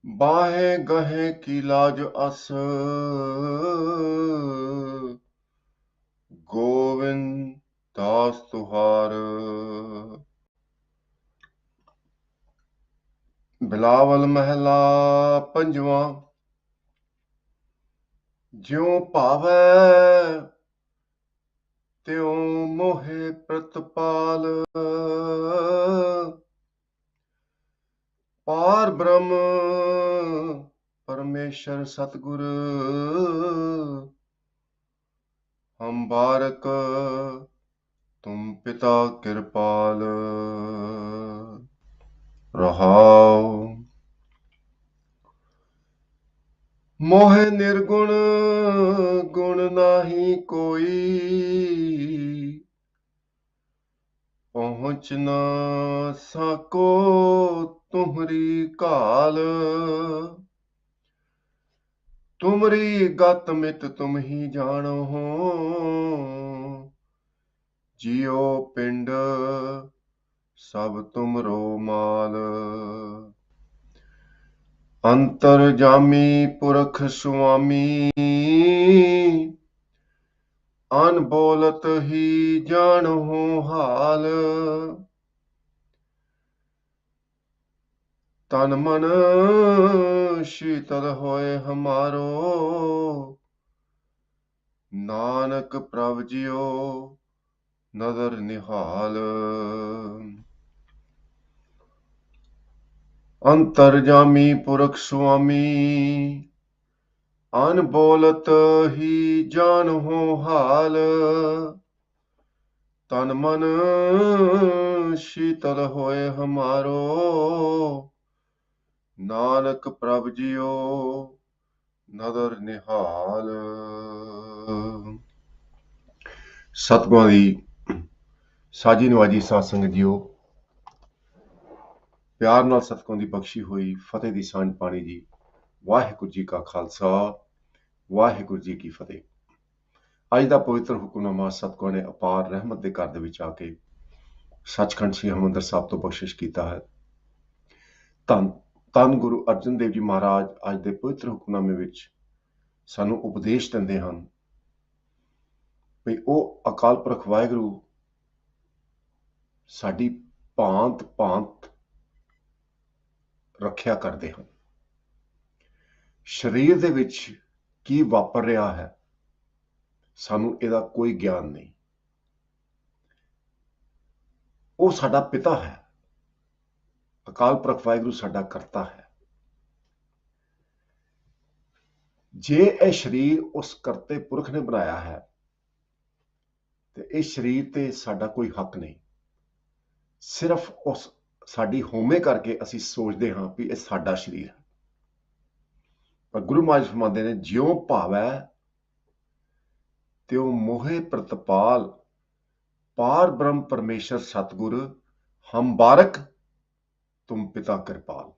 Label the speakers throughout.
Speaker 1: बाहें गहें की लाज अस गोविंद दास तुहार। बिलावल महला पंजवा। ज्यों भावै त्यों मोहे प्रतपाल। पार ब्रह्म परमेश्वर सतगुर हम बारक तुम पिता कृपाल। रहाओ। मोहे निर्गुण गुण नाही कोई, पहुँच न सको तुम्हरी काल। तुमरी गत मित तुम ही जानो हो, जियो पिंड सब तुमरो माल। अंतर जामी पुरख सुआमी, अनबोलत ही जानो हाल। तन मन शीतल होए हमारो, नानक प्रभ जियो नदर निहाल। अंतर जामी पुरख सुआमी, अनबोलत ही जानो हाल। तन मन शीतल होए हमारो, नानक प्रभ जियो नदर निहाल। सतगुਰਾਂ ਦੀ ਸਾਜੀ ਨਵਾਜੀ ਸਾਧ ਸੰਗਤ ਜੀਓ, ਪਿਆਰ ਨਾਲ ਸਤਿਗੁਰਾਂ ਦੀ ਬਖਸ਼ੀ ਹੋਈ ਫਤਿਹ ਦੀ ਸਾਂਝ ਪਾਣੀ ਜੀ। ਵਾਹਿਗੁਰੂ ਜੀ ਕਾ ਖਾਲਸਾ, ਵਾਹਿਗੁਰੂ ਜੀ ਕੀ ਫਤਿਹ। ਅੱਜ ਦਾ ਪਵਿੱਤਰ ਹੁਕਮਨਾਮਾ ਸਤਿਗੁਰਾਂ ਨੇ ਅਪਾਰ ਰਹਿਮਤ ਦੇ ਘਰ ਦੇ ਵਿੱਚ ਆ ਕੇ ਸੱਚਖੰਡ ਸ੍ਰੀ ਹਰਿਮੰਦਰ ਸਾਹਿਬ ਤੋਂ ਬਖਸ਼ਿਸ਼ ਕੀਤਾ ਹੈ। ਧੰਨ ਗੁਰੂ ਅਰਜਨ ਦੇਵ ਜੀ ਮਹਾਰਾਜ ਅੱਜ ਦੇ ਪਵਿੱਤਰ ਹੁਕਮਨਾਮੇ ਵਿੱਚ ਸਾਨੂੰ ਉਪਦੇਸ਼ ਦਿੰਦੇ ਹਨ ਵੀ ਉਹ ਅਕਾਲ ਪੁਰਖ ਵਾਹਿਗੁਰੂ ਸਾਡੀ ਭਾਂਤ ਭਾਂਤ ਰੱਖਿਆ ਕਰਦੇ ਹਨ। ਸਰੀਰ ਦੇ ਵਿੱਚ ਕੀ ਵਾਪਰ ਰਿਹਾ ਹੈ ਸਾਨੂੰ ਇਹਦਾ ਕੋਈ ਗਿਆਨ ਨਹੀਂ। ਉਹ ਸਾਡਾ ਪਿਤਾ ਹੈ, ਅਕਾਲ ਪੁਰਖ ਵਾਹਿਗੁਰੂ ਸਾਡਾ ਕਰਤਾ ਹੈ। ਜੇ ਇਹ ਸਰੀਰ ਉਸ ਕਰਤੇ ਪੁਰਖ ਨੇ ਬਣਾਇਆ ਹੈ ਤੇ ਇਸ ਸਰੀਰ ਤੇ ਸਾਡਾ ਕੋਈ ਹੱਕ ਨਹੀਂ। ਸਿਰਫ ਉਸ ਸਾਡੀ ਹੋਮੇ ਕਰਕੇ ਅਸੀਂ ਸੋਚਦੇ ਹਾਂ ਵੀ ਇਹ ਸਾਡਾ ਸਰੀਰ ਹੈ। ਪਰ ਗੁਰੂ ਮਹਾਰਾਜ ਫਰਮਾਉਂਦੇ ਨੇ, ਜਿਉਂ ਭਾਵੈ ਤਿਉਂ ਮੋਹੇ ਪ੍ਰਤਪਾਲ। ਪਾਰ ਬ੍ਰਹਮ ਪਰਮੇਸ਼ਰ ਸਤਗੁਰ ਹਮ ਬਾਰਕ ਤੁਮ ਪਿਤਾ ਕਿਰਪਾਲ।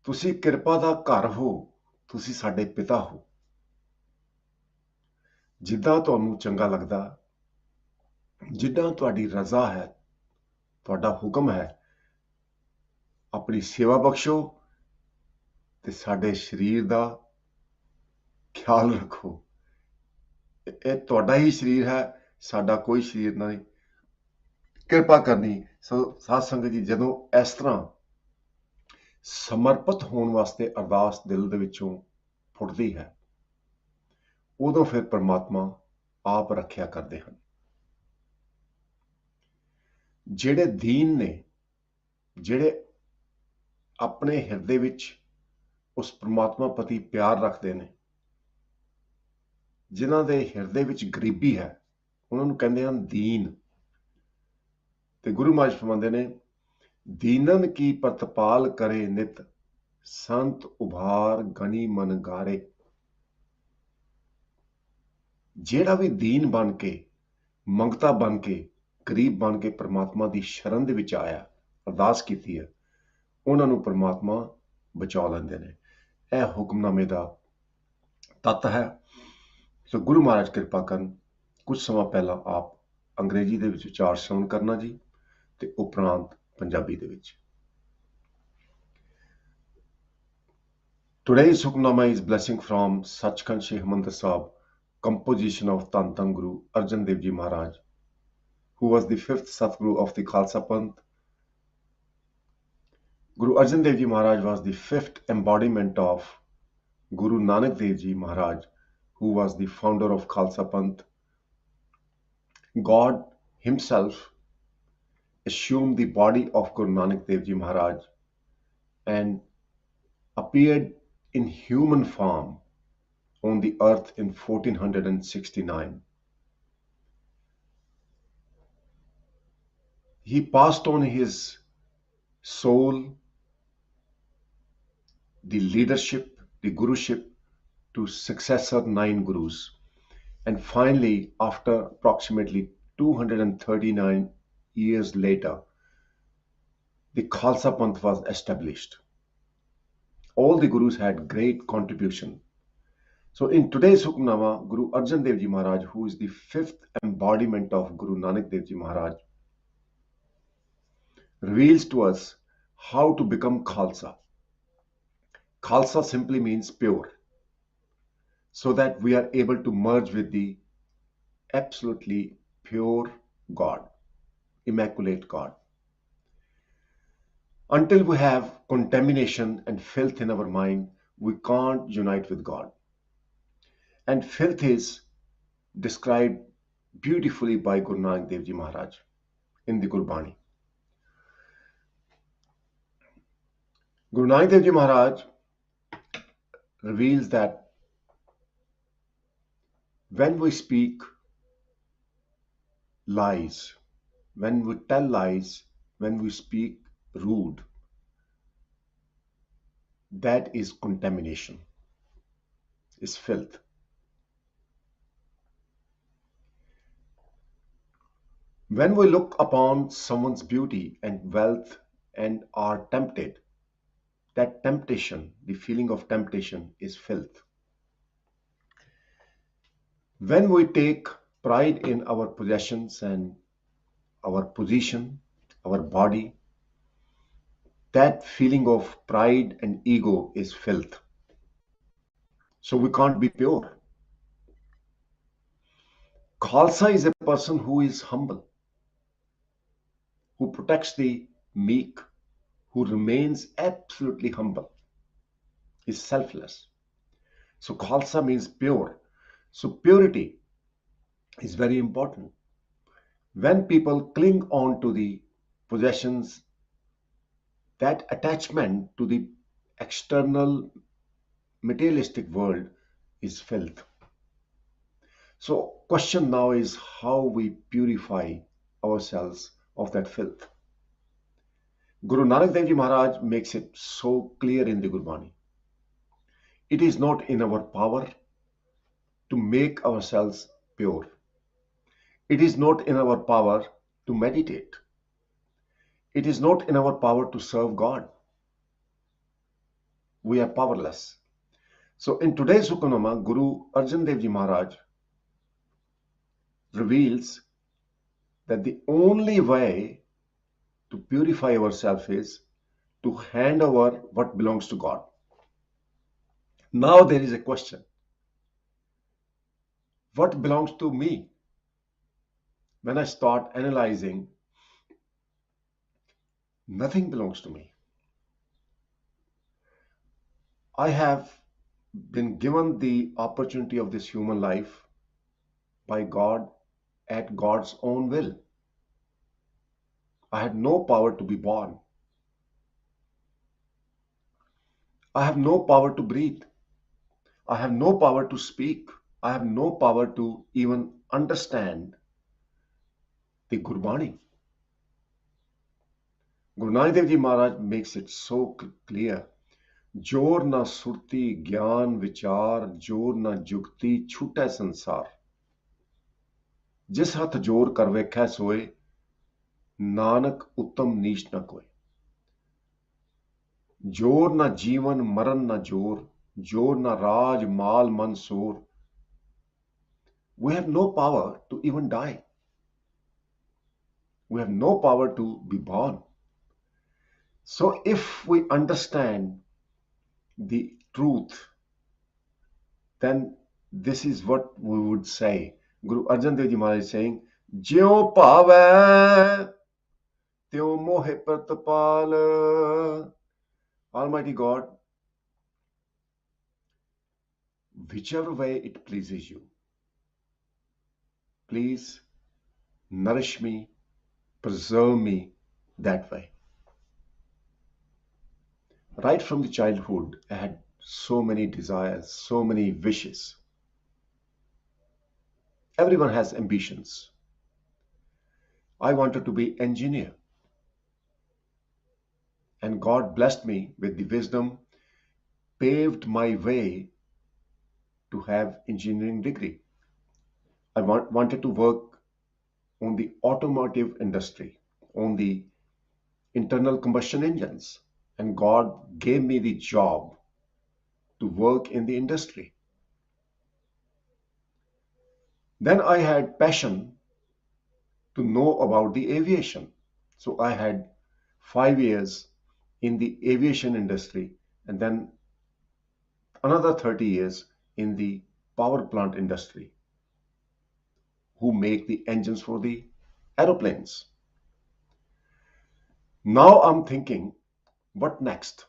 Speaker 1: ਤੁਸੀਂ ਕਿਰਪਾ ਦਾ ਘਰ ਹੋ, ਤੁਸੀਂ ਸਾਡੇ ਪਿਤਾ ਹੋ। ਜਿੱਦਾਂ ਤੁਹਾਨੂੰ ਚੰਗਾ ਲੱਗਦਾ, ਜਿੱਦਾਂ ਤੁਹਾਡੀ ਰਜ਼ਾ ਹੈ, ਤੁਹਾਡਾ ਹੁਕਮ ਹੈ, ਆਪਣੀ ਸੇਵਾ ਬਖਸ਼ੋ ਤੇ ਸਾਡੇ ਸਰੀਰ ਦਾ ਖਿਆਲ ਰੱਖੋ। ਇਹ ਤੁਹਾਡਾ ਹੀ ਸਰੀਰ ਹੈ, ਸਾਡਾ ਕੋਈ ਸਰੀਰ ਨਹੀਂ। ਕਿਰਪਾ ਕਰਨੀ। ਸਾਧ ਸੰਗਤ ਜੀ, ਜਦੋਂ ਇਸ ਤਰ੍ਹਾਂ ਸਮਰਪਿਤ ਹੋਣ ਵਾਸਤੇ ਅਰਦਾਸ ਦਿਲ ਦੇ ਵਿੱਚੋਂ ਫੁੱਟਦੀ ਹੈ, ਉਦੋਂ ਫਿਰ ਪਰਮਾਤਮਾ ਆਪ ਰੱਖਿਆ ਕਰਦੇ ਹਨ। ਜਿਹੜੇ ਦੀਨ ਨੇ, ਜਿਹੜੇ ਆਪਣੇ ਹਿਰਦੇ ਵਿੱਚ ਉਸ ਪਰਮਾਤਮਾ ਪ੍ਰਤੀ ਪਿਆਰ ਰੱਖਦੇ ਨੇ, ਜਿਨ੍ਹਾਂ ਦੇ ਹਿਰਦੇ ਵਿੱਚ ਗਰੀਬੀ ਹੈ, ਉਹਨਾਂ ਨੂੰ ਕਹਿੰਦੇ ਹਨ ਦੀਨ। ਤੇ ਗੁਰੂ ਮਹਾਰਾਜ ਫਰਮਾਉਂਦੇ ਨੇ, ਦੀਨਨ ਕੀ ਪ੍ਰਤਪਾਲ ਕਰੇ ਨਿਤ, ਸੰਤ ਉਭਾਰ ਗਣੀ ਮਨ ਗਾਰੇ। ਜਿਹੜਾ ਵੀ ਦੀਨ ਬਣ ਕੇ, ਮੰਗਤਾ ਬਣ ਕੇ, ਗਰੀਬ ਬਣ ਕੇ ਪਰਮਾਤਮਾ ਦੀ ਸ਼ਰਨ ਦੇ ਵਿੱਚ ਆਇਆ, ਅਰਦਾਸ ਕੀਤੀ ਹੈ, ਉਹਨਾਂ ਨੂੰ ਪਰਮਾਤਮਾ ਬਚਾ ਲੈਂਦੇ ਨੇ। ਇਹ ਹੁਕਮਨਾਮੇ ਦਾ ਤੱਤ ਹੈ। ਸੋ ਗੁਰੂ ਮਹਾਰਾਜ ਕਿਰਪਾ ਕਰਨ। ਕੁਝ ਸਮਾਂ ਪਹਿਲਾਂ ਆਪ ਅੰਗਰੇਜ਼ੀ ਦੇ ਵਿੱਚ ਉਚਾਰ ਸ਼ਰਵਣ ਕਰਨਾ ਜੀ। ਤੇ ਉਪਰੰਤ ਪੰਜਾਬੀ ਦੇ ਵਿੱਚ। Today's Hukamnama is blessing from Sachkhand Sri Harmandir Sahib, composition of Dhan Dhan Guru Arjan Dev Ji Maharaj, who was the fifth Satguru of the Khalsa Panth. Guru Arjan Dev Ji Maharaj was the fifth embodiment of Guru Nanak Dev Ji Maharaj, who was the founder of Khalsa Panth. God himself assumed the body of Guru Nanak Dev Ji Maharaj and appeared in human form on the earth in 1469. He passed on his soul, the leadership, the guruship to successor 9 gurus. And finally, after approximately 239 years later, the Khalsa Panth was established. All the gurus had great contribution. So in today's Hukamnama, Guru Arjan Dev Ji Maharaj, who is the fifth embodiment of Guru Nanak Dev Ji Maharaj, reveals to us how to become Khalsa. Khalsa simply means pure, so that we are able to merge with the absolutely pure God, immaculate God. Until we have contamination and filth in our mind, we can't unite with God. And filth is described beautifully by Guru Nanak Dev Ji Maharaj in the Gurbani. Guru Nanak Dev Ji Maharaj reveals that when we speak lies, when we tell lies, when we speak rude, that is contamination, is filth. When we look upon someone's beauty and wealth and are tempted, that temptation, the feeling of temptation, is filth. When we take pride in our possessions and our position, our body, that feeling of pride and ego is filth. So we can't be pure. Khalsa is a person who is humble, who protects the meek, who remains absolutely humble, is selfless. So Khalsa means pure. So purity is very important. When people cling on to the possessions, that attachment to the external materialistic world is filth. So question now is how we purify ourselves of that filth. Guru Nanak Dev Ji Maharaj makes it so clear in the Gurbani. It is not in our power to make ourselves pure. It is not in our power to meditate. It is not in our power to serve God. We are powerless. So in today's Hukamnama, Guru Arjan Dev Ji Maharaj reveals that the only way to purify ourselves is to hand over what belongs to God. Now there is a question. What belongs to me? When I start analyzing, nothing belongs to me. I have been given the opportunity of this human life by God at God's own will. I had no power to be born. I have no power to breathe. I have no power to speak. I have no power to even understand the Gurbani. Guru Nanak Dev Ji Maharaj makes it so clear. जोर ना सुरती ज्ञान विचार, जोर ना जुगती छूटे संसार। जिस हथ जोर कर वेखै सोए, नानक उत्तम नीच न कोय। जोर ना जीवन मरण ना जोर, जोर ना राज माल मन सोर। We have no power to even die. We have no power to be born. So if we understand the truth, then this is what we would say. Guru Arjan Dev Ji Maharaj is saying, "Jyo pavai, tyo mohe pratapal." Almighty God, whichever way it pleases you, please nourish me, preserve me that way. Right from the childhood, I had so many desires, so many wishes. Everyone has ambitions. I wanted to be engineer, and God blessed me with the wisdom, paved my way to have engineering degree. I wanted to work on the automotive industry, on the internal combustion engines, and God gave me the job to work in the industry. Then I had passion to know about the aviation. So I had 5 years in the aviation industry and then another 30 years in the power plant industry, who make the engines for the aeroplanes. Now I'm thinking, what next?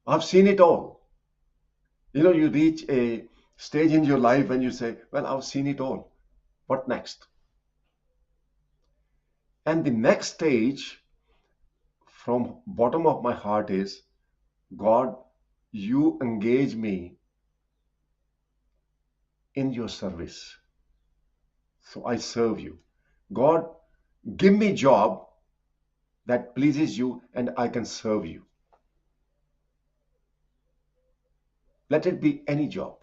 Speaker 1: I've seen it all. You reach a stage in your life when you say, well, I've seen it all. What next? And the next stage from bottom of my heart is, God, you engage me in your service. So I serve you. God, give me job that pleases you and I can serve you. Let it be any job.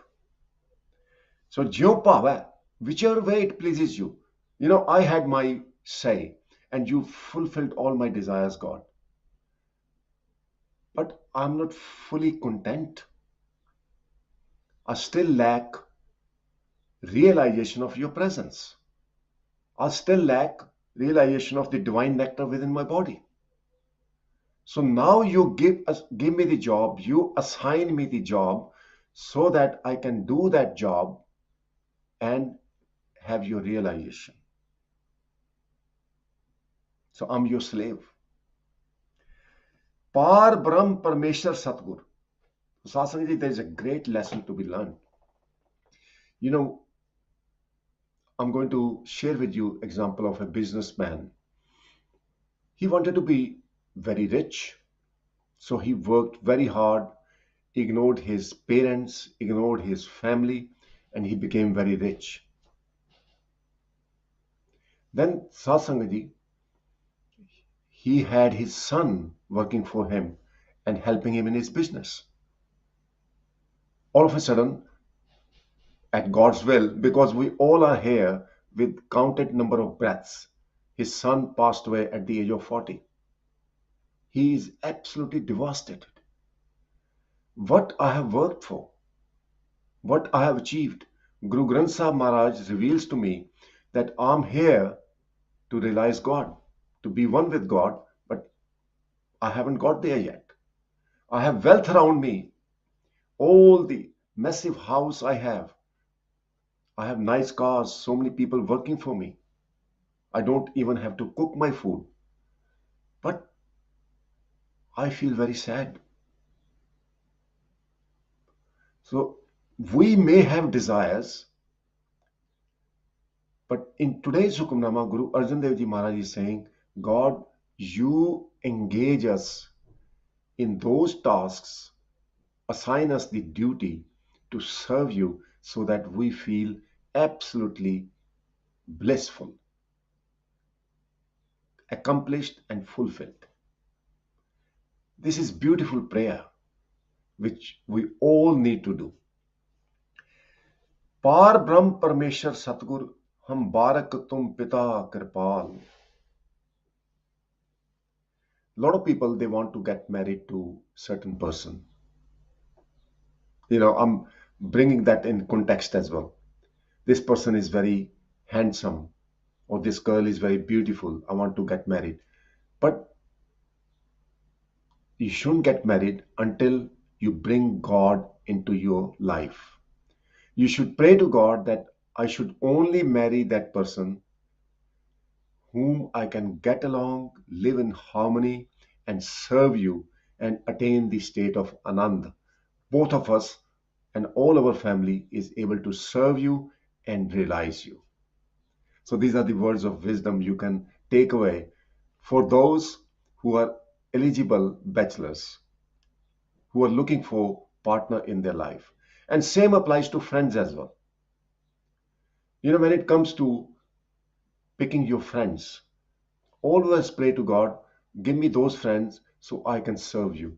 Speaker 1: So Jyo Pava, whichever way it pleases you. I had my say and you fulfilled all my desires, God. But I'm not fully content. I still lack realization of your presence. I still lack realization of the divine nectar within my body. So now you give me the job, you assign me the job so that I can do that job and have your realization. So I'm your slave. Par Brahm Parmeshwar Satgur. Sasangi, there is a great lesson to be learned. I'm going to share with you example of a businessman. He wanted to be very rich, so he worked very hard, ignored his parents, ignored his family, and he became very rich. Then Sasangaji, he had his son working for him and helping him in his business. All of a sudden, at God's will, because we all are here with counted number of breaths, his son passed away at the age of 40. He is absolutely devastated. What I have worked for, what I have achieved. Guru Granth Sahib Maharaj reveals to me that I'm here to realize God, to be one with God, but I haven't got there yet. I have wealth around me, all the massive house I have. I have nice cars, so many people working for me. I don't even have to cook my food. But I feel very sad. So we may have desires, but in today's Hukamnama, Guru Arjan Dev Ji Maharaj is saying, God, you engage us in those tasks, assign us the duty to serve you so that we feel absolutely blissful, accomplished and fulfilled. This is beautiful prayer which we all need to do. पार ब्रह्म परमेश्वर सतगुर हम बारक तुम पिता कृपाल. Lot of people, they want to get married to certain person. I'm bringing that in context as well. This person is very handsome or this girl is very beautiful, I want to get married. But you shouldn't get married until you bring God into your life. You should pray to God that I should only marry that person whom I can get along, live in harmony, and serve you and attain the state of Anand. Both of us and all our family is able to serve you and realize you. So these are the words of wisdom you can take away for those who are eligible bachelors, who are looking for partner in their life. And same applies to friends as well. When it comes to picking your friends, always pray to God, give me those friends so I can serve you.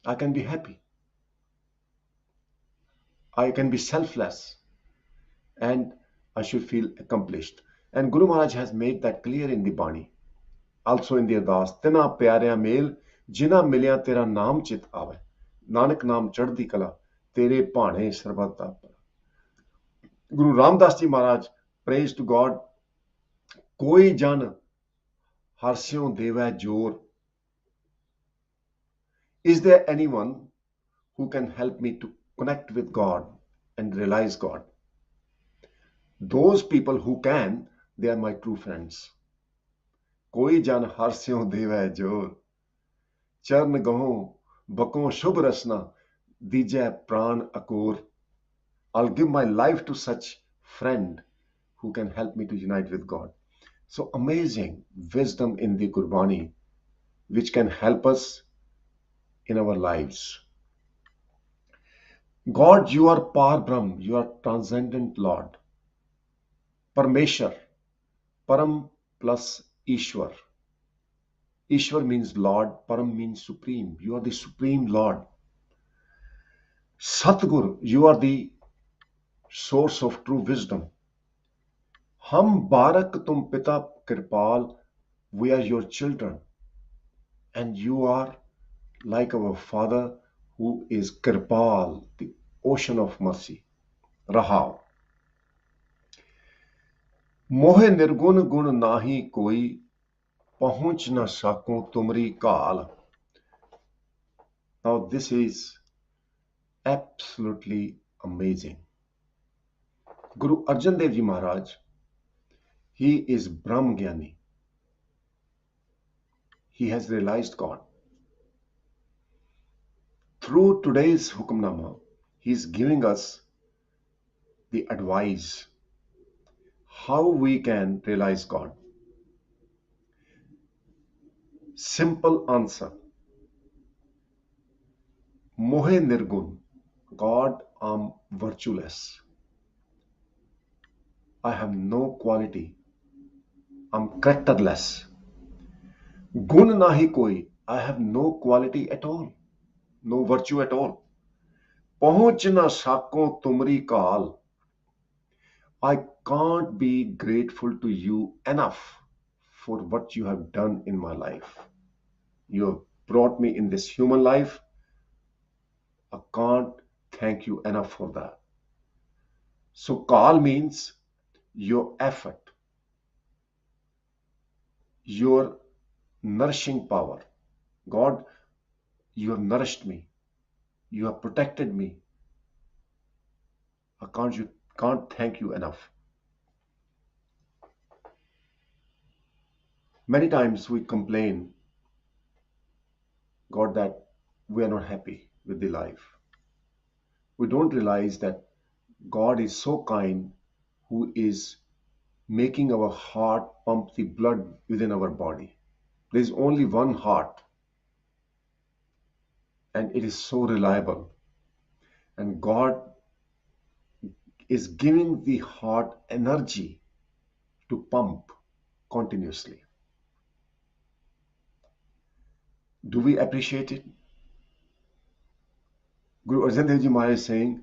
Speaker 1: I can be happy. I can be selfless. And I should feel accomplished. And Guru Maharaj has made that clear in the Bani. Also in the Ardas, Tina pyarya mel, jina milya tera naam chit aave. Nanak naam chaddi kala, tere bhane sarbat da pala. Guru Ramdas Ji Maharaj prays to God, koi jan harsyon deva jor. Is there anyone who can help me to connect with God and realize God? Those people who can, they are my true friends. Koi jan harsyon deva jor. Chਰਨ ਗਹੋਂ BCom ਸ਼ੁਭ ਰਸਨਾ ਦੀਜੈ ਪ੍ਰਾਨ ਅਕੋਰ. I'll give my life to such friend who can help me to unite with God. So amazing wisdom in the Gurbani which can help us in our lives. God, you are Par Brahm, you are transcendent Lord. Parmeshwar, Param plus Ishwar. Ishwar means Lord, Param means supreme. You are the supreme Lord. Satgur, you are the source of true wisdom. Hum Barak tum pita Kirpal, we are your children. And you are like our Father who is Kirpal, the ocean of mercy. Rahav. Mohe nirgun gun nahi koi, pahunch na sakon tumri kaal. Now this is absolutely amazing. Guru Arjan Dev Ji Maharaj, he is Brahm Gyani. He has realized God. Through today's Hukamnama, he is giving us the advice how we can realize God. Simple answer. Mohe Nirgun. God, I'm virtueless. I have no quality. I'm characterless. Gun nahi koi. I have no quality at all. No virtue at all. Pahunch na sakon tumri kaal. I can't be grateful to you enough for what you have done in my life. You have brought me in this human life. I can't thank you enough for that. So Kal means your effort, your nourishing power. God, you have nourished me. You have protected me. I can't thank you enough. Many times we complain, God, that we are not happy with the life. We don't realize that God is so kind who is making our heart pump the blood within our body. There is only one heart and it is so reliable. And God is giving the heart energy to pump continuously. Do we appreciate it? Guru Arjan Dev Ji Maharaj is saying,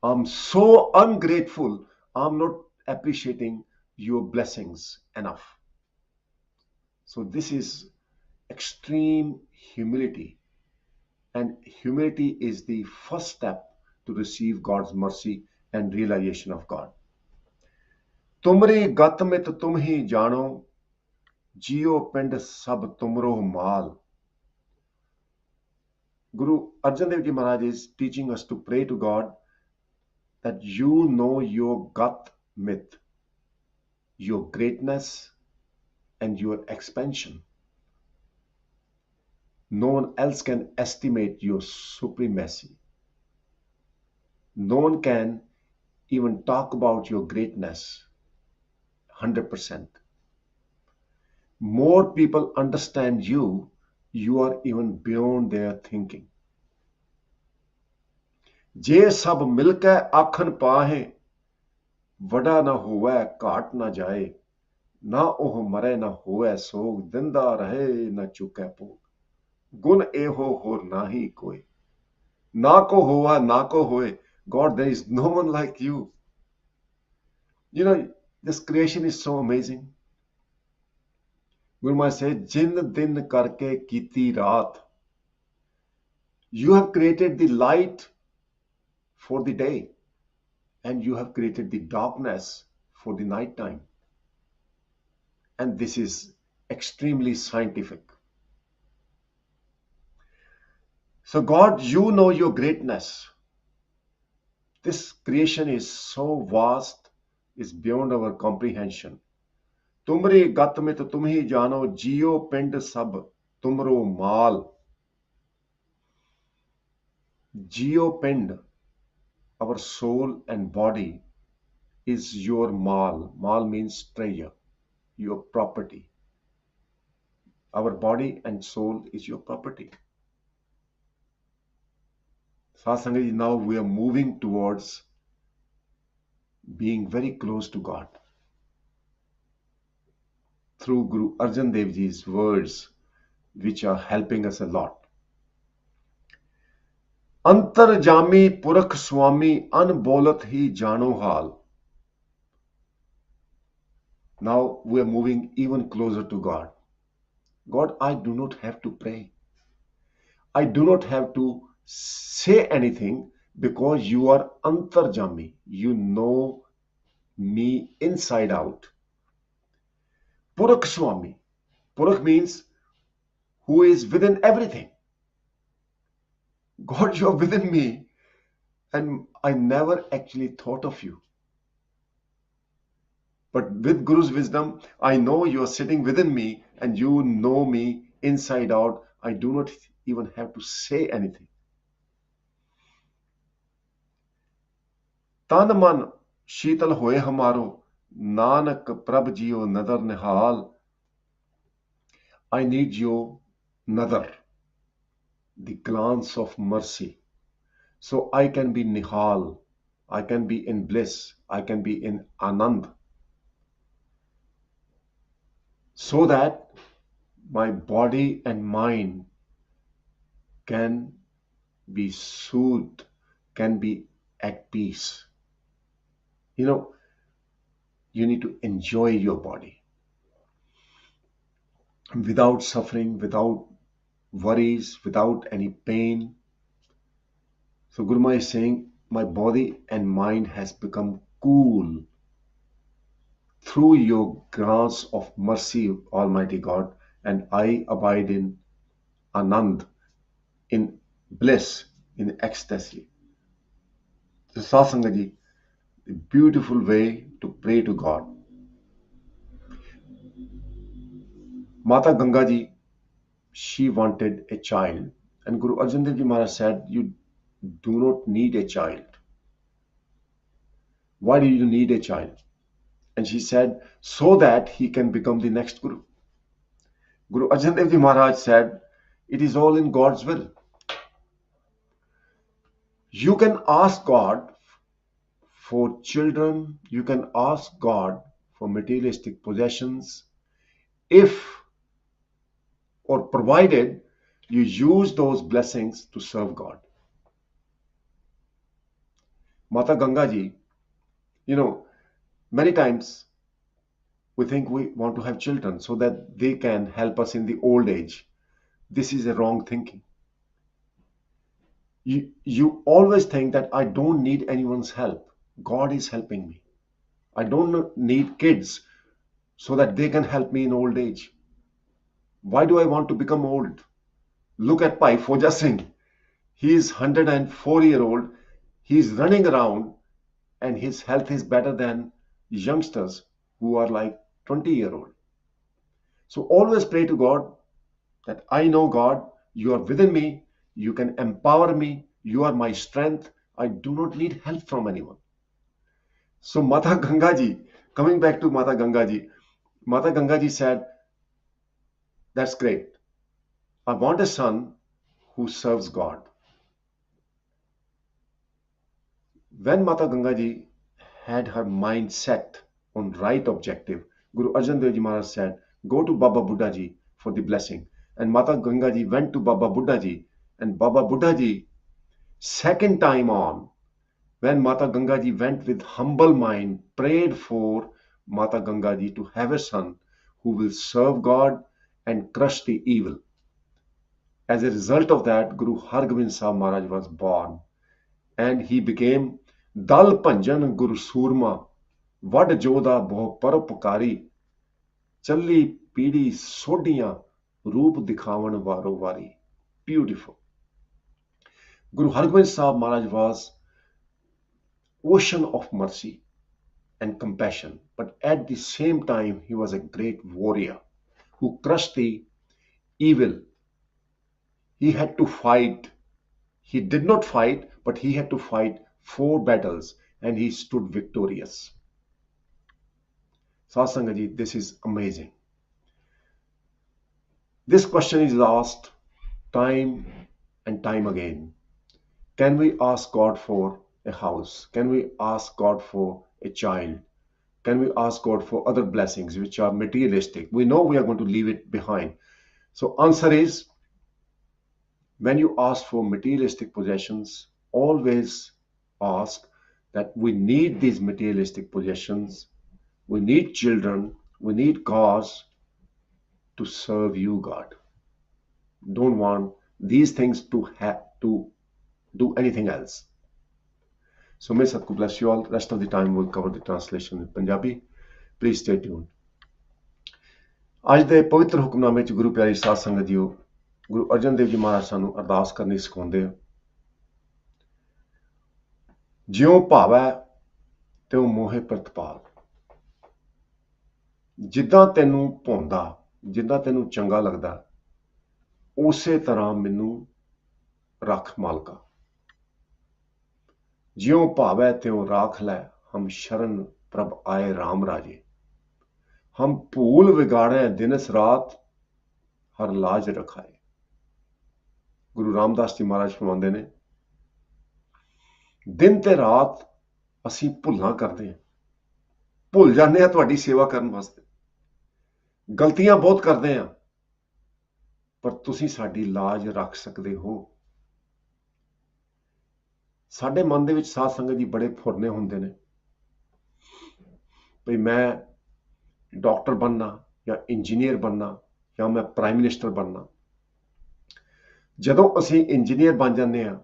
Speaker 1: I'm so ungrateful, I'm not appreciating your blessings enough. So this is extreme humility. And humility is the first step to receive God's mercy and realization of God. तुमरी गत मित तुम ही जानो, जियो पिंड सब तुमरो माल. Guru Arjan Dev Ji Maharaj is teaching us to pray to God that you know your gat myth, your greatness and your expansion. No one else can estimate your supremacy. No one can even talk about your greatness 100%. More people understand you, you are even beyond their thinking. जे सब मिलके आखन पाहे, वड़ा ना होवे घाट ना जाए, ना ओह मरे ना होवे सोग, दिंदा रहे ना चुके भोग. गुण एहो होर नाही कोई, ना को होवा ना को होए. God, there is no one like you. You know, this creation is so amazing. Guru Maharaj said, जिन दिन करके कीती रात. You have created the light for the day, and you have created the darkness for the night time. And this is extremely scientific. So God, you know your greatness. This creation is so vast, is beyond our comprehension. तुमरी गत में तो तुम ही जानो, जियो पिंड सब तुमरो माल. Geo pind, our soul and body, is your mal. Mal means treasure, your property. Our body and soul is your property. Satsanga, now we are moving towards being very close to God through Guru Arjan Dev Ji's words, which are helping us a lot. अंतर्जामी पुरख स्वामी अनबोलत ही जानो हाल. Now we are moving even closer to God. God, I do not have to pray. I do not have to say anything because you are antarjami. You know me inside out. Purakh Swami. Purakh means who is within everything. God, you are within me, and I never actually thought of you. But with Guru's wisdom, I know you are sitting within me and you know me inside out. I do not even have to say anything. तन मन शीतल होए हमारो, नानक प्रभ जियो नदर निहाल. I need your nadar, the glance of mercy, so I can be nihal, I can be in bliss, I can be in anand, so that my body and mind can be soothed, can be at peace. You know, you need to enjoy your body without suffering, without worries, without any pain. So Guru Maharaj is saying, my body and mind has become cool through your grants of mercy, Almighty God, and I abide in Anand, in bliss, in ecstasy. So Satsangaji, the beautiful way to pray to God. Mata Ganga Ji, she wanted a child, and Guru Arjan Dev Ji Maharaj said, you do not need a child. Why do you need a child? And she said, so that he can become the next Guru. Guru Arjan Dev Ji Maharaj said, it is all in God's will. You can ask God for children, you can ask God for materialistic possessions, if or provided you use those blessings to serve God. Mata Ganga Ji, you know, many times we think we want to have children so that they can help us in the old age. This is a wrong thinking. You always think that I don't need anyone's help. God is helping me. I don't need kids so that they can help me in old age. Why do I want to become old? Look at Pai Foja Singh. He is 104-year-old. He is running around and his health is better than youngsters who are like 20-year-old. So always pray to God that I know God, you are within me, you can empower me, you are my strength. I do not need help from anyone. So Mata Ganga ji, coming back to Mata Ganga ji said, that's great. I want a son who serves God. When Mata Ganga ji had her mind set on right objective, Guru Arjan Dev Ji Maharaj said, go to Baba Buddha Ji for the blessing. And Mata Ganga ji went to Baba Buddha Ji, and Baba Buddha Ji, second time on, when Mata Ganga ji went with humble mind, prayed for Mata Ganga ji to have a son who will serve God and crush the evil. As a result of that, Guru Hargobind Sahib Maharaj was born, and he became Dal Bhanjan Guru Surma, Vad Jodha Boh Paropakari, Challi Pidi Sodiyan, Roop Dikhavan Varo Vari. Beautiful. Guru Hargobind Sahib Maharaj was ocean of mercy and compassion, but at the same time, he was a great warrior who crushed the evil. He had to fight. He did not fight, but he had to fight 4 battles and he stood victorious. Satsangaji, this is amazing. This question is asked time and time again. Can we ask God for a house? Can we ask God for a child? Can we ask God for other blessings which are materialistic? We know we are going to leave it behind. So answer is, when you ask for materialistic possessions, always ask that we need these materialistic possessions, we need children, we need cars to serve you, God. Don't want these things to have to do anything else. So may Satguru bless you all. Rest of the time we'll cover the translation in Punjabi. Please stay tuned. ਅੱਜ ਦੇ ਪਵਿੱਤਰ ਹੁਕਮਨਾਮੇ 'ਚ ਗੁਰੂ ਪਿਆਰੀ ਸਾਧ ਸੰਗਤ JIO, Guru Arjan Dev ji ਮਹਾਰਾਜ ਸਾਨੂੰ ਅਰਦਾਸ ਕਰਨੀ ਸਿਖਾਉਂਦੇ ਆ। ਜਿਉਂ ਭਾਵੈ ਤਿਉਂ ਮੋਹਿ ਪ੍ਰਤਪਾਲ। ਜਿੱਦਾਂ ਤੈਨੂੰ ਭਾਉਂਦਾ, ਜਿੱਦਾਂ ਤੈਨੂੰ ਚੰਗਾ ਲੱਗਦਾ, ਉਸੇ ਤਰ੍ਹਾਂ ਮੈਨੂੰ ਰੱਖ ਮਾਲਕਾ। ਜਿਉਂ ਭਾਵੈ ਤਿਉਂ ਰਾਖ ਲੈ, ਹਮ ਸ਼ਰਨ ਪ੍ਰਭ ਆਏ ਰਾਮ ਰਾਜੇ। हम भूल विगाड़े दिनस रात, हर लाज रखाए। गुरु रामदास जी महाराज फरमाते ने, दिन ते रात असी भुल्लां करते हैं, भुल जाते हैं तुहाडी सेवा करन वास्ते, गलतियां बहुत करते हैं, पर तुसी साडी लाज रख सकते हो। साडे मन दे विच साध संगत जी बड़े फुरने हुंदे ने, भई मैं डॉक्टर बनना या इंजीनियर बनना या मैं प्राइम मिनिस्टर बनना। ਜਦੋਂ ਅਸੀਂ ਇੰਜੀਨੀਅਰ ਬਣ ਜਾਂਦੇ ਹਾਂ,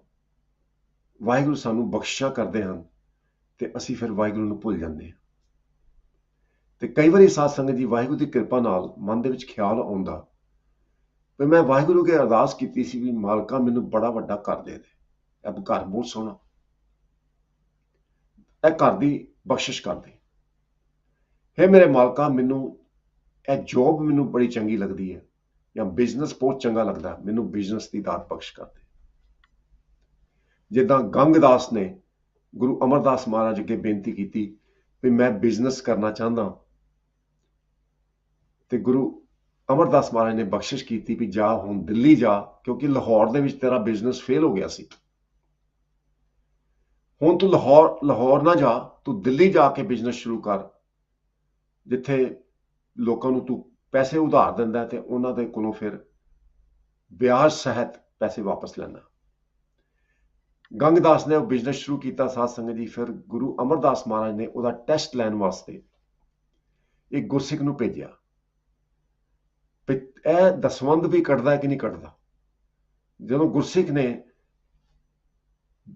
Speaker 1: ਵਾਹਿਗੁਰੂ ਸਾਨੂੰ ਬਖਸ਼ਿਸ਼ਾਂ ਕਰਦੇ ਹਨ ਤੇ ਅਸੀਂ ਫਿਰ ਵਾਹਿਗੁਰੂ ਨੂੰ ਭੁੱਲ ਜਾਂਦੇ ਹਾਂ। ਤੇ ਕਈ ਵਾਰੀ ਸਾਧ ਸੰਗਤ ਜੀ ਵਾਹਿਗੁਰੂ ਦੀ ਕਿਰਪਾ ਨਾਲ ਮਨ ਦੇ ਵਿੱਚ ਖਿਆਲ ਆਉਂਦਾ ਵੀ ਮੈਂ ਵਾਹਿਗੁਰੂ ਅੱਗੇ ਅਰਦਾਸ ਕੀਤੀ ਸੀ ਵੀ ਮਾਲਕਾ ਮੈਨੂੰ ਬੜਾ ਵੱਡਾ ਘਰ ਦੇ ਦੇ, ਇਹ ਘਰ ਬਹੁਤ ਸੋਹਣਾ, ਇਹ ਘਰ ਦੀ ਬਖਸ਼ਿਸ਼ ਕਰ ਦੇ। हे मेरे मालका, मैनू यह जॉब मैनू बड़ी चंगी लगती है या बिजनेस बहुत चंगा लगता है, मैनू बिजनेस की दात बख्श कर दे। जिदा गंगदास ने गुरु अमरदास महाराज अगे बेनती की भी मैं बिजनेस करना चाहता, तो गुरु अमरदास महाराज ने बख्शिश की भी जा हुण दिल्ली जा, क्योंकि लाहौर दे विच तेरा बिजनेस फेल हो गया सी, हुण तू लाहौर ना जा, तू दिल्ली जाके बिजनेस शुरू कर, जिथे लोगों ਨੂੰ तू पैसे उधार दिंदा ते उन्हां दे कोलों फिर ब्याज सहित पैसे वापस लैंदा। गंगदास ने बिजनेस शुरू किया साध संगत जी। फिर गुरु अमरदास महाराज ने उहदा टैसट लैण वास्ते एक गुरसिख नूं भेजिया भी यह दसवंध भी कटदा कि नहीं कटदा। जदों गुरसिख ने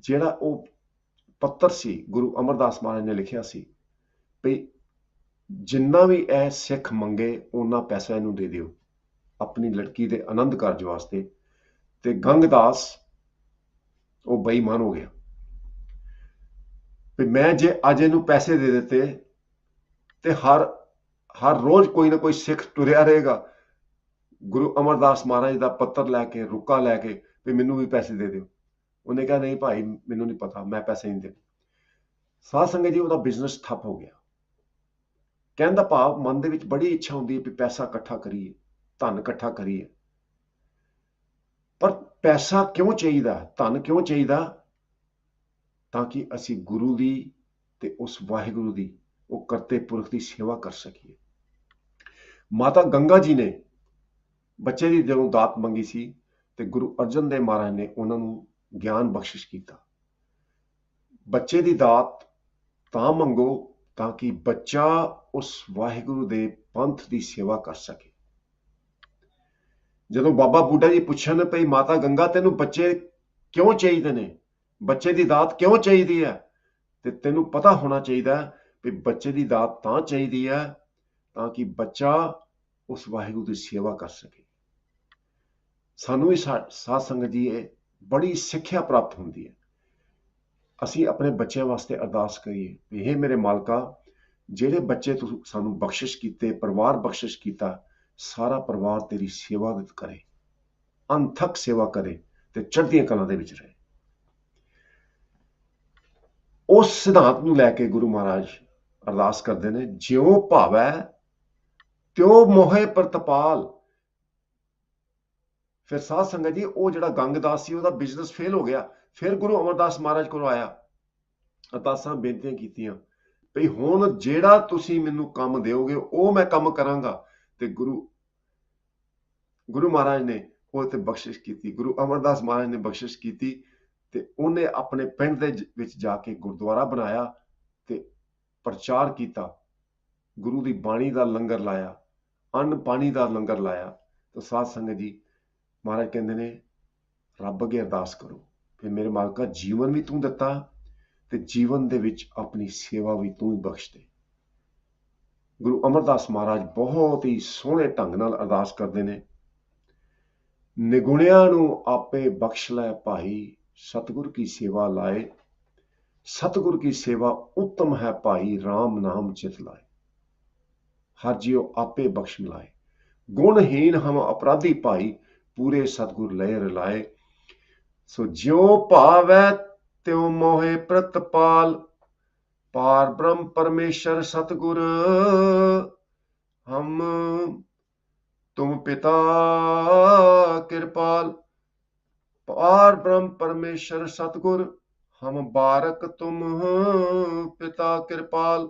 Speaker 1: जिहड़ा वो पत्तर सी गुरु अमरदास महाराज ने लिखिया सी, ਵੀ ਜਿੰਨਾ ਵੀ ਇਹ ਸਿੱਖ ਮੰਗੇ ਉਹਨਾਂ ਪੈਸਾ ਇਹਨੂੰ ਦੇ ਦਿਓ ਆਪਣੀ ਲੜਕੀ ਦੇ ਆਨੰਦ ਕਾਰਜ ਵਾਸਤੇ। ਤੇ ਗੰਗਦਾਸ ਉਹ ਬੇਈਮਾਨ ਹੋ ਗਿਆ ਵੀ ਮੈਂ ਜੇ ਅੱਜ ਇਹਨੂੰ ਪੈਸੇ ਦੇ ਦਿੱਤੇ ਤੇ ਹਰ ਰੋਜ਼ ਕੋਈ ਨਾ ਕੋਈ ਸਿੱਖ ਤੁਰਿਆ ਰਹੇਗਾ ਗੁਰੂ ਅਮਰਦਾਸ ਮਹਾਰਾਜ ਦਾ ਪੱਤਰ ਲੈ ਕੇ, ਰੁੱਕਾ ਲੈ ਕੇ, ਵੀ ਮੈਨੂੰ ਵੀ ਪੈਸੇ ਦੇ ਦਿਓ। ਉਹਨੇ ਕਿਹਾ ਨਹੀਂ ਭਾਈ, ਮੈਨੂੰ ਨਹੀਂ ਪਤਾ, ਮੈਂ ਪੈਸੇ ਨਹੀਂ ਦੇਣੇ। ਸਾਧ ਸੰਗਤ ਜੀ, ਉਹਦਾ ਬਿਜ਼ਨਸ ਠੱਪ ਹੋ ਗਿਆ। ਕਹਿਣ ਦਾ ਭਾਵ, ਮਨ ਦੇ ਵਿੱਚ ਬੜੀ ਇੱਛਾ ਹੁੰਦੀ ਹੈ ਵੀ ਪੈਸਾ ਇਕੱਠਾ ਕਰੀਏ, ਧਨ ਇਕੱਠਾ ਕਰੀਏ, ਪਰ ਪੈਸਾ ਕਿਉਂ ਚਾਹੀਦਾ, ਧਨ ਕਿਉਂ ਚਾਹੀਦਾ? ਤਾਂ ਕਿ ਅਸੀਂ ਗੁਰੂ ਦੀ ਤੇ ਉਸ ਵਾਹਿਗੁਰੂ ਦੀ, ਉਹ ਕਰਤੇ ਪੁਰਖ ਦੀ ਸੇਵਾ ਕਰ ਸਕੀਏ। ਮਾਤਾ ਗੰਗਾ ਜੀ ਨੇ ਬੱਚੇ ਦੀ ਜਦੋਂ ਦਾਤ ਮੰਗੀ ਸੀ ਤੇ ਗੁਰੂ ਅਰਜਨ ਦੇਵ ਮਹਾਰਾਜ ਨੇ ਉਹਨਾਂ ਨੂੰ ਗਿਆਨ ਬਖਸ਼ਿਸ਼ ਕੀਤਾ। ਬੱਚੇ ਦੀ ਦਾਤ ਤਾਂ ਮੰਗੋ ਤਾਂ ਕਿ ਬੱਚਾ ਉਸ ਵਾਹਿਗੁਰੂ ਦੇ ਪੰਥ ਦੀ ਸੇਵਾ ਕਰ ਸਕੇ। ਜਦੋਂ ਬਾਬਾ ਬੁੱਢਾ ਜੀ ਪੁੱਛਣ ਭਈ ਮਾਤਾ ਗੰਗਾ ਤੈਨੂੰ ਬੱਚੇ ਕਿਉਂ ਚਾਹੀਦੇ ਨੇ, ਬੱਚੇ ਦੀ ਦਾਤ ਕਿਉਂ ਚਾਹੀਦੀ ਹੈ, ਤੇ ਤੈਨੂੰ ਪਤਾ ਹੋਣਾ ਚਾਹੀਦਾ ਵੀ ਬੱਚੇ ਦੀ ਦਾਤ ਤਾਂ ਚਾਹੀਦੀ ਹੈ ਤਾਂ ਕਿ ਬੱਚਾ ਉਸ ਵਾਹਿਗੁਰੂ ਦੀ ਸੇਵਾ ਕਰ ਸਕੇ। ਸਾਨੂੰ ਵੀ ਸਾਧ ਸੰਗਤ ਜੀ ਇਹ ਬੜੀ ਸਿੱਖਿਆ ਪ੍ਰਾਪਤ ਹੁੰਦੀ ਹੈ। ਅਸੀਂ ਆਪਣੇ ਬੱਚਿਆਂ ਵਾਸਤੇ ਅਰਦਾਸ ਕਰੀਏ ਵੀ ਹੇ ਮੇਰੇ ਮਾਲਕਾ, ਜਿਹੜੇ ਬੱਚੇ ਤੂੰ ਸਾਨੂੰ ਬਖਸ਼ਿਸ਼ ਕੀਤੇ, ਪਰਿਵਾਰ ਬਖਸ਼ਿਸ਼ ਕੀਤਾ, ਸਾਰਾ ਪਰਿਵਾਰ ਤੇਰੀ ਸੇਵਾ ਵਿੱਚ ਕਰੇ, ਅਣਥੱਕ ਸੇਵਾ ਕਰੇ ਤੇ ਚੜ੍ਹਦੀਆਂ ਕਲਾਂ ਦੇ ਵਿੱਚ ਰਹੇ। ਉਸ ਸਿਧਾਂਤ ਨੂੰ ਲੈ ਕੇ ਗੁਰੂ ਮਹਾਰਾਜ ਅਰਦਾਸ ਕਰਦੇ ਨੇ, ਜਿਉ ਭਾਵੈ ਤਿਉ ਮੋਹਿ ਪ੍ਰਤਪਾਲ। ਫਿਰ ਸਾਧ ਸੰਗਤ ਜੀ, ਉਹ ਜਿਹੜਾ ਗੰਗਦਾਸ ਸੀ ਉਹਦਾ ਬਿਜ਼ਨਸ ਫੇਲ ਹੋ ਗਿਆ। ਫਿਰ ਗੁਰੂ ਅਮਰਦਾਸ ਮਹਾਰਾਜ ਕੋਲ ਆਇਆ, ਅਰਦਾਸਾਂ ਬੇਨਤੀਆਂ ਕੀਤੀਆਂ ਭਈ ਹੁਣ ਜਿਹੜਾ ਤੁਸੀਂ ਮੈਨੂੰ ਕੰਮ ਦਿਓਗੇ ਉਹ ਮੈਂ ਕੰਮ ਕਰਾਂਗਾ। ਤੇ ਗੁਰੂ ਮਹਾਰਾਜ ਨੇ ਉਹ ਤੇ ਬਖਸ਼ਿਸ਼ ਕੀਤੀ, ਗੁਰੂ ਅਮਰਦਾਸ ਮਹਾਰਾਜ ਨੇ ਬਖਸ਼ਿਸ਼ ਕੀਤੀ ਤੇ ਉਹਨੇ ਆਪਣੇ ਪਿੰਡ ਦੇ ਵਿੱਚ ਜਾ ਕੇ ਗੁਰਦੁਆਰਾ ਬਣਾਇਆ ਤੇ ਪ੍ਰਚਾਰ ਕੀਤਾ, ਗੁਰੂ ਦੀ ਬਾਣੀ ਦਾ ਲੰਗਰ ਲਾਇਆ, ਅੰਨ ਪਾਣੀ ਦਾ ਲੰਗਰ ਲਾਇਆ। ਤਾਂ ਸਾਧ ਸੰਗਤ ਜੀ, ਮਹਾਰਾਜ ਕਹਿੰਦੇ ਨੇ ਰੱਬ ਅੱਗੇ ਅਰਦਾਸ ਕਰੋ ਕਿ ਮੇਰੇ ਮਾਲਕਾ, ਜੀਵਨ ਵੀ ਤੂੰ ਦਿੱਤਾ ਤੇ ਜੀਵਨ ਦੇ ਵਿੱਚ ਆਪਣੀ ਸੇਵਾ ਵੀ ਤੂੰ ਹੀ ਬਖਸ਼ ਦੇ। ਗੁਰੂ ਅਮਰਦਾਸ ਮਹਾਰਾਜ ਬਹੁਤ ਹੀ ਸੋਹਣੇ ਢੰਗ ਨਾਲ ਅਰਦਾਸ ਕਰਦੇ ਨੇ, ਨਿਗੁਣਿਆਂ ਨੂੰ ਆਪੇ ਬਖਸ਼ ਲੈ ਭਾਈ, ਸਤਿਗੁਰ ਕੀ ਸੇਵਾ ਲਾਏ, ਸਤਿਗੁਰ ਕੀ ਸੇਵਾ ਉੱਤਮ ਹੈ ਭਾਈ, ਰਾਮ ਨਾਮ ਚਿਤ ਲਾਏ। ਹਰ ਜੀਉ ਆਪੇ ਬਖਸ਼ ਮਿਲਾਏ, ਗੁਣਹੀਨ ਹਮ ਅਪਰਾਧੀ ਭਾਈ, ਪੂਰੇ ਸਤਿਗੁਰ ਲਏ ਰਲਾਏ। ਸੋ ਜਿਉ ਭਾਵੈ ਤਿਉ ਮੋਹਿ ਪ੍ਰਤਪਾਲ, ਪਾਰ ਬ੍ਰਹਮ ਪਰਮੇਸ਼ਰ ਸਤਿਗੁਰ, ਹਮ ਤੁਮ ਪਿਤਾ ਕਿਰਪਾਲ। ਪਾਰ ਬ੍ਰਹਮ ਪਰਮੇਸ਼ਰ ਸਤਿਗੁਰ, ਹਮ ਬਾਰਕ ਤੁਮ ਪਿਤਾ ਕਿਰਪਾਲ।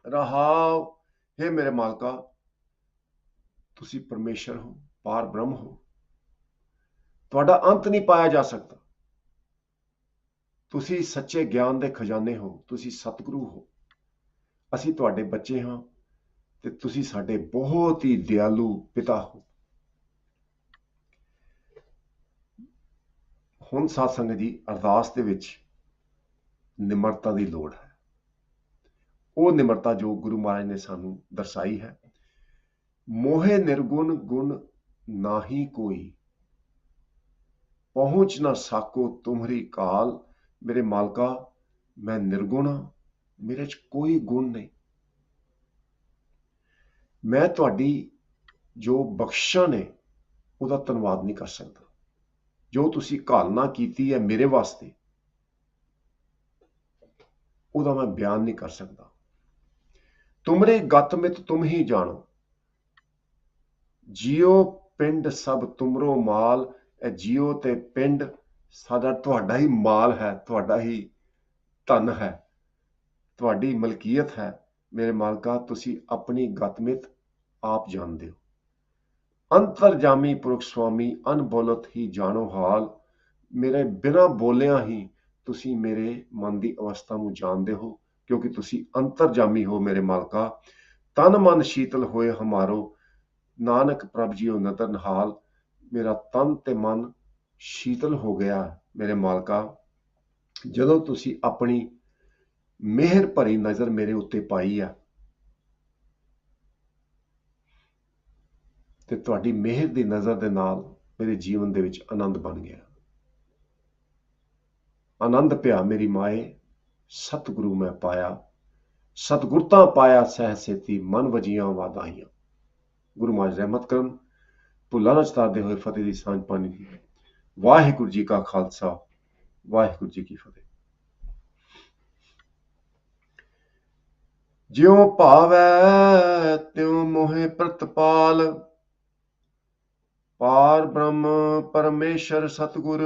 Speaker 1: ਰਹਾਉ, ਹੇ ਮੇਰੇ ਮਾਲਕਾ, ਤੁਸੀਂ ਪਰਮੇਸ਼ਰ ਹੋ, ਪਾਰ ਬ੍ਰਹਮ ਹੋ, ਤੁਹਾਡਾ ਅੰਤ ਨਹੀਂ ਪਾਇਆ ਜਾ ਸਕਦਾ। ਤੁਸੀਂ ਸੱਚੇ ਗਿਆਨ ਦੇ ਖਜ਼ਾਨੇ ਹੋ, ਤੁਸੀਂ ਸਤਿਗੁਰੂ ਹੋ, ਅਸੀਂ ਤੁਹਾਡੇ ਬੱਚੇ ਹਾਂ ਤੇ ਤੁਸੀਂ ਸਾਡੇ ਬਹੁਤ ਹੀ ਦਿਆਲੂ ਪਿਤਾ ਹੋ। ਹੁਣ ਸਾਧ ਸੰਗਤ ਜੀ, ਅਰਦਾਸ ਦੇ ਵਿੱਚ ਨਿਮਰਤਾ ਦੀ ਲੋੜ ਹੈ। ਉਹ ਨਿਮਰਤਾ ਜੋ ਗੁਰੂ ਮਹਾਰਾਜ ਨੇ ਸਾਨੂੰ ਦਰਸਾਈ ਹੈ। ਮੋਹਿ ਨਿਰਗੁਣ ਗੁਣ ਨਾਹੀ ਕੋਈ, ਪਹੁੰਚ ਨਾ ਸਾਕੋ ਤੁਮਰੀ ਕਾਲ। ਮੇਰੇ ਮਾਲਕਾ, ਮੈਂ ਨਿਰਗੁਣ ਹਾਂ, ਮੇਰੇ 'ਚ ਕੋਈ ਗੁਣ ਨਹੀਂ। ਮੈਂ ਤੁਹਾਡੀ ਜੋ ਬਖਸ਼ਾਂ ਨੇ ਉਹਦਾ ਧੰਨਵਾਦ ਨਹੀਂ ਕਰ ਸਕਦਾ। ਜੋ ਤੁਸੀਂ ਘਾਲਨਾ ਕੀਤੀ ਹੈ ਮੇਰੇ ਵਾਸਤੇ, ਉਹਦਾ ਮੈਂ ਬਿਆਨ ਨਹੀਂ ਕਰ ਸਕਦਾ। ਤੁਮਰੇ ਗਤ ਮਿਤ ਤੁਮ ਹੀ ਜਾਣੋ, ਜੀਓ ਪਿੰਡ ਸਭ ਤੁਮਰੋ ਮਾਲ। ਇਹ ਜੀਓ ਤੇ ਪਿੰਡ ਸਾਡਾ ਤੁਹਾਡਾ ਹੀ ਮਾਲ ਹੈ, ਤੁਹਾਡਾ ਹੀ ਧਨ ਹੈ, ਤੁਹਾਡੀ ਮਲਕੀਅਤ ਹੈ। ਮੇਰੇ ਮਾਲਕਾ, ਤੁਸੀਂ ਆਪਣੀ ਗਤਮਿਤ ਆਪ ਜਾਣਦੇ ਹੋ। ਅੰਤਰਜਾਮੀ ਪੁਰਖ ਸੁਆਮੀ, ਅਨਬੋਲਤ ਹੀ ਜਾਣੋ ਹਾਲ। ਮੇਰੇ ਬਿਨਾਂ ਬੋਲਿਆਂ ਹੀ ਤੁਸੀਂ ਮੇਰੇ ਮਨ ਦੀ ਅਵਸਥਾ ਨੂੰ ਜਾਣਦੇ ਹੋ, ਕਿਉਂਕਿ ਤੁਸੀਂ ਅੰਤਰਜਾਮੀ ਹੋ। ਮੇਰੇ ਮਾਲਕਾ, ਤਨ ਮਨ ਸ਼ੀਤਲ ਹੋਏ ਹਮਾਰੋ, ਨਾਨਕ ਪ੍ਰਭ ਜੀਓ ਨਦਰ ਨਿਹਾਲ। ਮੇਰਾ ਤਨ ਤੇ ਮਨ ਸ਼ੀਤਲ ਹੋ ਗਿਆ। ਮੇਰੇ ਮਾਲਕਾ, ਜਦੋਂ ਤੁਸੀਂ ਆਪਣੀ ਮਿਹਰ ਭਰੀ ਨਜ਼ਰ ਮੇਰੇ ਉੱਤੇ ਪਾਈ ਆ ਤੇ ਤੁਹਾਡੀ ਮਿਹਰ ਦੀ ਨਜ਼ਰ ਦੇ ਨਾਲ ਮੇਰੇ ਜੀਵਨ ਦੇ ਵਿੱਚ ਆਨੰਦ ਬਣ ਗਿਆ। ਆਨੰਦ ਪਿਆ ਮੇਰੀ ਮਾਏ, ਸਤਿਗੁਰੂ ਮੈਂ ਪਾਇਆ, ਸਤਿਗੁਰਤਾ ਪਾਇਆ ਸਹਿਸੇਤੀ, ਮਨ ਵਜੀਆਂ ਵਾਧਾਈਆਂ। ਗੁਰੂ ਮਹਾਰਾਜ ਰਹਿਮਤ ਕਰਨ। ਭੁੱਲਾਂ ਨਾ ਚਤਾਰਦੇ ਹੋਏ ਫਤਿਹ ਦੀ ਸਾਂਝ ਪਾਣੀ ਦੀ। ਵਾਹਿਗੁਰੂ ਜੀ ਕਾ ਖਾਲਸਾ, ਵਾਹਿਗੁਰੂ ਜੀ ਕੀ ਫਤਿਹ। ਜਿਉ ਭਾਵੈ ਤਿਉ ਮੋਹਿ ਪ੍ਰਤਪਾਲ, ਪਾਰ ਬ੍ਰਹਮ ਪਰਮੇਸ਼ਰ ਸਤਿਗੁਰ,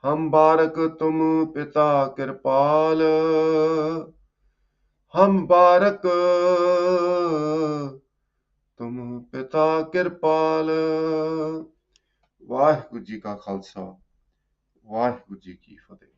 Speaker 1: ਹਮ ਬਾਰਕ ਤੁਮ ਪਿਤਾ ਕਿਰਪਾਲ, ਹਮ ਬਾਰਕ ਤੁਮ ਪਿਤਾ ਕਿਰਪਾਲ। ਵਾਹਿਗੁਰੂ ਜੀ ਕਾ ਖਾਲਸਾ, ਵਾਹਿਗੁਰੂ ਜੀ ਕੀ ਫਤਿਹ।